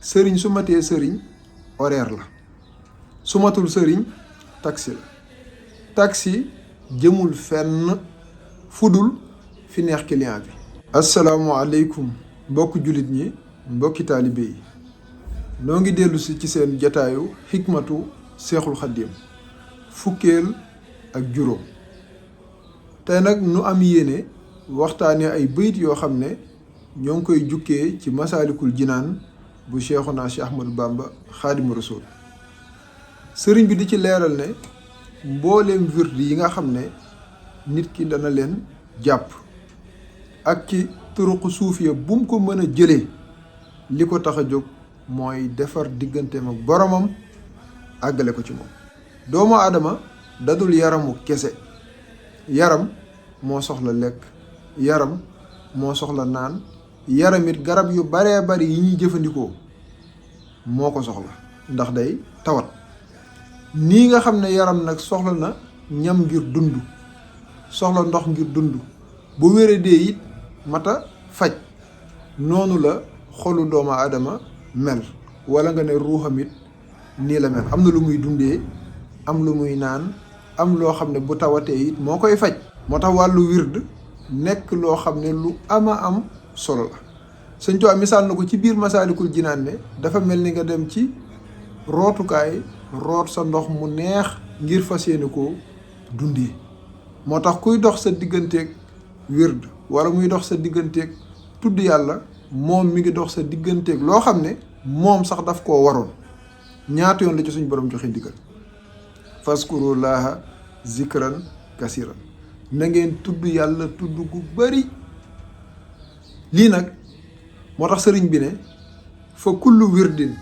sëriñ su matee sëriñ horaire la, su matul sëriñ taxi la. taxi jëmul fenn fudul fi neex client bi. asalaamualeykum mbokki jullit ñi, mbokki taalibe yi, noo ngi dellu si ci seen jataayu xikmatu seexul xaddim fukkeel ak juróom. tey nag nu am yéene waxtaanee ay bayit yoo xam ne ñoo ngi koy jukkee ci masaalikul jinaan bu Cheikhuna Cheikh Ahmadou Bamba xaadimu rasul. sëriñ bi di ci leeral ne mbooleem wird yi nga xam ne nit ki dana leen jàpp ak ci turuq suufiya bu mu ko mën a jëlee, li ko tax a jóg mooy defar digganteem ak boromam àggale ko ci moom. doomu aadama dadul yaramu kese, yaram moo soxla lekk, yaram moo soxla naan, yaram it garab yu baree bari yi ñuy jëfandikoo moo ko soxla ndax day tawat. nii nga xam ne yaram nag soxla na ñam ngir dund, soxla ndox ngir dund, bu wéradee it mata faj, noonu la xolu doomu aadama mel, wala nga ne ruuxam it nii la mel. am na lu muy dundee, am lu muy naan, am loo xam ne bu tawatee it moo koy faj. moo tax wàllu wird nekk loo xam ne lu ama am solo la. Sëñ Tuubaa misaal na ko ci biir Masaalikul Jinaan ne dafa mel ni nga dem ci rootukaay root sa ndox mu neex ngir fas yéene koo dundee. moo tax kuy dox sa digganteeg wird wala muy dox sa digganteeg tudd yàlla, moom mi ngi dox sa digganteeg loo xam ne moom sax daf koo waroon. ñaata yoon la ci suñ borom joxe ndigal, faskurullaaha zikran kasiran, na ngeen tudd yàlla tudd gu bari. lii nag moo tax sëriñ bi ne fa kullu wirdin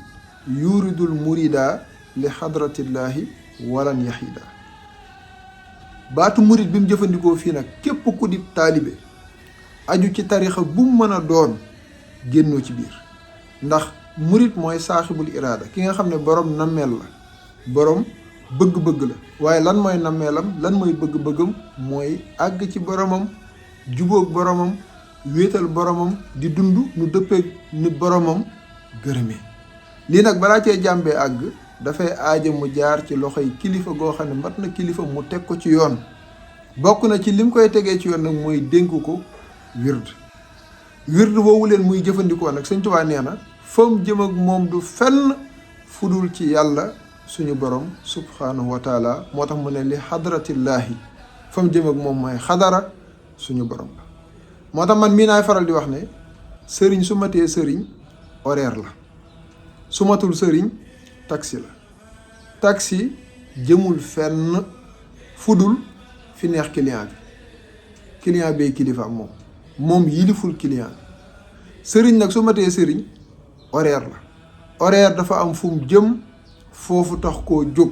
yuridul murida li xadratillaahi walan yaxida. baatu murid bi mu jëfandikoo fii nag képp ku di taalibe aju ci tarixa bu mu mën a doon génnoo ci biir. ndax murid mooy saaxibul iraada, ki nga xam ne borom nammeel la, borom bëgg-bëgg la. waaye lan mooy nammeelam, lan mooy bëgg-bëggam? mooy àgg ci boromam, jubóog boromam, wéetal boromam, di dund nu dëppeeg ni boromam gërëmee. lii nag balaa cee jàmbee àgg dafay aaja mu jaar ci loxoy kilifa goo xam ne mat na kilifa, mu teg ko ci yoon. bokk na ci lim koy tegee ci yoon nag mooy dénk ko wird woowu leen muy jëfandikoo nag. Sëñ Tuubaa nee na fa mu jëm ak moom du fenn fudul ci yàlla suñu borom subhaanahu wa taala. moo tax mu ne li xadratillaahi, fa mu jëm ak moom mooy xadara suñu borom la. moo tax man mii naay faral di wax ne sëriñ su matee sëriñ horaire la, su matul sëriñ taxi la. taxi jëmul fenn fudul fi neex client bi. client bee kilifa moom yiliful client bi. sëriñ nag su matee sëriñ horaire la. horaire dafa am fu mu jëm, foofu tax koo jóg.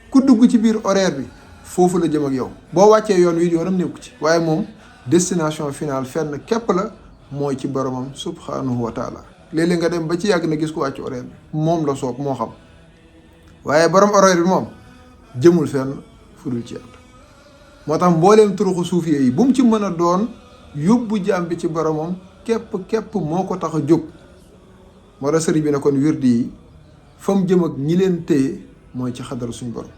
ku dugg ci biir horaire bi foofu la jëm ak yow. boo wàccee yoon wi yoonam nekku ci, waaye moom destination finale fenn képp la, mooy ci boromam subhanahu wa taala. léeg-léeg nga dem ba ci yàgg na gis ko wàcc horaire bi, moom la soob moo xam, waaye borom horaire bi moom jëmul fenn fudul ci yàlla. moo tax mbooleem turuxu suufiye yi bu mu ci mën a doon, yóbbu jaam bi ci boromam képp moo ko tax a jóg. moo tax sëriñ bi ne kon wirdi yi fa mu jëm ak ñi leen téye mooy ci xadara suñu borom.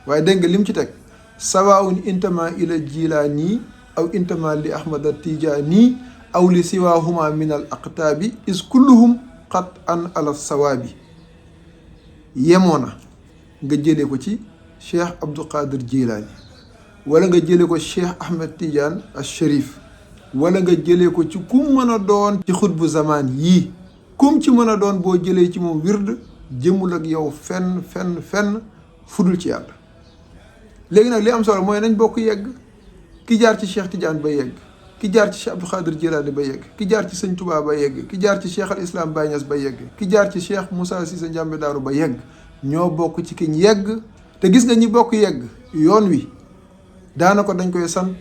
waaye dégg nga lim ci teg, sawaun intama ila jilaani aw intama li ahmada tijaani aw li siwaahuma min al aqtaabi is kulluhum xat an ala sawaabi. yemoo na nga jëlee ko ci cheikh Abdou Qadir Jilaani, wala nga jëlee ko cheikh Ahmed Tidiane al Sharif, wala nga jëlee ko ci kum mën a doon ci xutbu zamaan yii. kum ci mën a doon boo jëlee ci moom wird jëmul ak yow fenn fudul ci yàlla. léegi nag li am solo mooy nañ bokk yegg. ki jaar ci cheikh Tidiane ba yegg, ki jaar ci cheikh Abdou Qadir Jilaani ba yegg, ki jaar ci sëñ Touba ba yegg, ki jaar ci cheikh al islam Baye Niass ba yegg, ki jaar ci cheikh Moussa Cissé Ndiambe Daaru ba yegg, ñoo bokk ci kiñ yegg. te gis nga ñi bokk yegg yoon wi daanaka dañ koy sant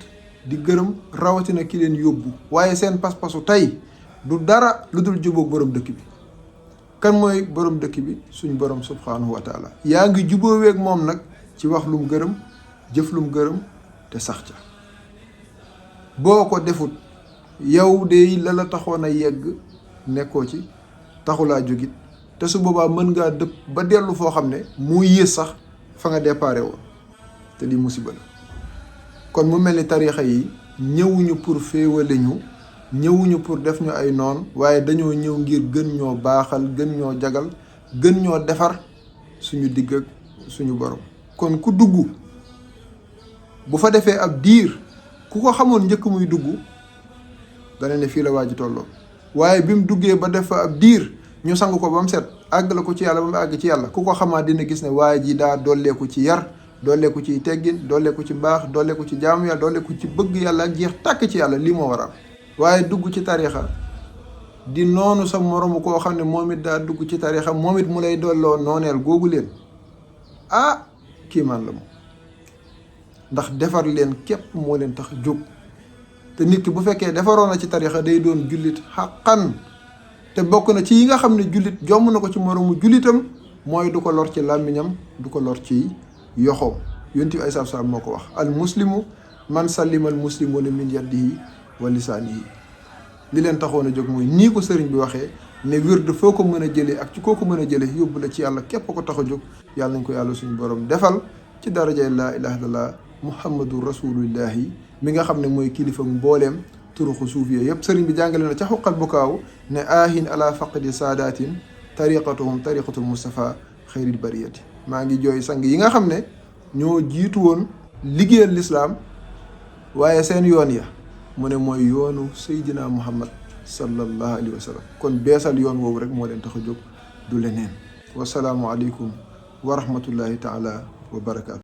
di gërëm, rawatina ki leen yóbbu. waaye seen pas-pasu tey du dara lu dul jubóog borom dëkk bi. kan mooy borom dëkk bi? suñ borom subhanahu wa taala. yaa ngi jubóoweeg moom nag ci wax lum gërëm, jëf lum gërëm, te sax ca. boo ko defut yow de la taxoon a yegg nekkoo ci, taxulaa jógit te su boobaa mën ngaa dëpp ba dellu foo xam ne moo yées sax fa nga déparé woon te lii musiba la. kon mu mel ni tariixa yi ñëwuñu pour féewale ñu, ñëwuñu pour def ñu ay noon, waaye dañoo ñëw ngir gën ñoo baaxal, gën ñoo jagal, gën ñoo defar suñu digg ak suñu borom. kon ku dugg bu fa defee ab diir, ku ko xamoon njëkk muy dugg dana ne fii la waa ji tolloo, waaye bi mu duggee ba def fa ab diir ñu sang ko ba mu set àggale ko ci yàlla ba mu àgg ci yàlla, ku ko xamaat dina gis ne waa ji daa dolleeku ci yar, dolleeku ci teggin, dolleeku ci baax, dolleeku ci jaamu yàlla, dolleeku ci bëgg yàlla ak jeex tàkk ci yàlla. lii moo war a am. waaye dugg ci tariixa di noonu sa moromu koo xam ne moom it daa dugg ci tariixa, moom it mu lay dolloo nooneel googu leen, kiimaan la moom. ndax defar leen képp moo leen tax jóg. te nit ki bu fekkee defaroon na ci tariixa day doon jullit xaqan. te bokk na ci yi nga xam ne jullit jomm na ko ci moromu jullitam mooy du ko lor ci làmmiñam, du ko lor ci yoxoom. yonent bi ay saab moo ko wax: al muslimu man sallima al muslimuna min yadihi wa lisaanihi. li leen taxoon a jóg mooy nii ko sëriñ bi waxee ne wird foo ko mën a jëlee ak ci koo ko mën a jëlee yóbbu la ci yàlla képp ko tax a jóg. yàlla nañ ko yàlla suñu borom defal ci darajay laa ilaha illallah muhammadu rasulullahi mi nga xam ne mooy kilifa mbooleem turuxu suufiya yëpp. sëriñ bi jàngale na ca xuqal bukaaw ne aahin ala faqdi saadatin tariqatuhum tariqatul mustafa xayril bariyati. maa ngi jooy sang yi nga xam ne ñoo jiitu woon liggéeyal lislaam, waaye seen yoon ya mu ne mooy yoonu Seydina Muhammad sallallahu alayhi wa sallam. kon beesal yoon woowu rek moo leen tax a jóg, du leneen. wasalaamu aleykum wa rahmatullahi taala wa barakaatu.